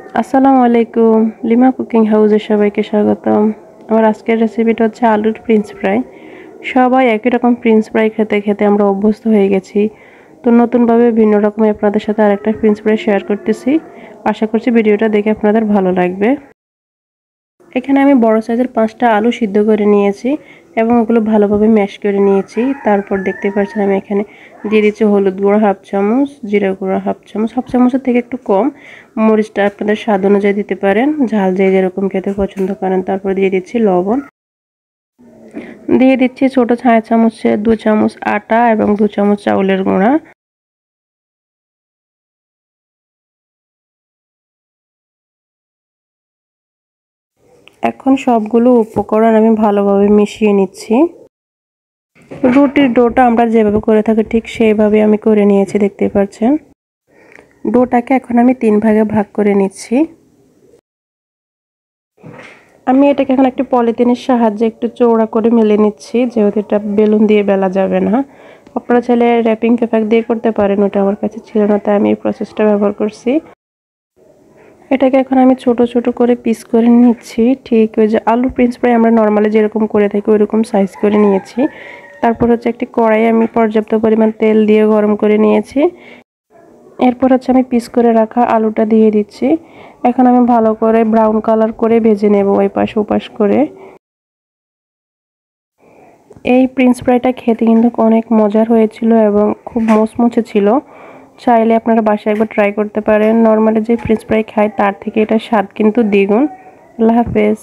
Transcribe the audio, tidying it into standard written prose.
আসসালামু আলাইকুম, lima cooking হাউসে সবাইকে স্বাগতম। আমার আজকের রেসিপিটা হচ্ছে আলুর ফ্রেঞ্চ ফ্রাই। সবাই একই রকম ফ্রেঞ্চ ফ্রাই খেতে খেতে আমরা অভ্যস্ত হয়ে গেছি। তো নতুনভাবে ভিন্ন রকমের আপনাদের সাথে আরেকটা ফ্রেঞ্চ ফ্রাই শেয়ার করতেছি। আশা করছি ভিডিওটা দেখে আপনাদের ভালো লাগবে। এখানে আমি বড় সাইজের 5টা আলু সিদ্ধ করে নিয়েছি এবং ওগুলো ভালোভাবে ম্যাশ করে নিয়েছি। তারপর দেখতে পাচ্ছেন আমি এখানে দিয়ে দিচ্ছি হলুদ গুঁড়ো হাফ চামচ, জিরা গুঁড়ো হাফ চামচ, হাফ চামচের থেকে একটু কম। মরিচটা আপনাদের স্বাদ অনুযায়ী দিতে পারেন, ঝাল যে যেরকম খেতে পছন্দ করেন। তারপর দিয়ে দিচ্ছি লবণ, দিয়ে দিচ্ছি ছোট চা চামচে 2 চামচ আটা এবং 2 চামচ চাউলের গুঁড়া। এখন সবগুলো উপকরণ আমি ভালোভাবে মিশিয়ে নিচ্ছি। রুটির ডোটা আমরা যেভাবে করে থাকি ঠিক সেইভাবে আমি করে নিয়েছি, দেখতে পাচ্ছেন। ডোটাকে এখন আমি 3 ভাগে ভাগ করে নিচ্ছি। আমি এটাকে এখন একটি পলিথিনের সাহায্যে একটু চওড়া করে মেলে নিচ্ছি, যেহেতু এটা বেলুন দিয়ে বেলা যাবে না। আপনারা চাইলে র্যাপিং পেপার দিয়ে করতে পারেন, ওটা আমার কাছে ছিল না তাই আমি এই প্রসেসটা ব্যবহার করছি। এটাকে এখন আমি ছোট ছোট করে পিস করে নিচ্ছি, ঠিক ওই যে আলু ফ্রেঞ্চ ফ্রাই আমরা নর্মালি যেরকম করে থাকি ওইরকম সাইজ করে নিয়েছি। তারপর হচ্ছে একটি কড়াই আমি পর্যাপ্ত পরিমাণ তেল দিয়ে গরম করে নিয়েছি। এরপর হচ্ছে আমি পিস করে রাখা আলুটা দিয়ে দিচ্ছি। এখন আমি ভালো করে ব্রাউন কালার করে ভেজে নেব ওই পাশ ওপাশ করে। এই ফ্রেঞ্চ ফ্রাইটা খেতে কিন্তু অনেক মজার হয়েছিল এবং খুব মচমচে ছিল। চাইলে আপনারা বাসায় একবার ট্রাই করতে পারেন। নর্মালি যে ফ্রেঞ্চ ফ্রাই খাই তার থেকে এটা স্বাদ কিন্তু দ্বিগুণ। আল্লাহ হাফেজ।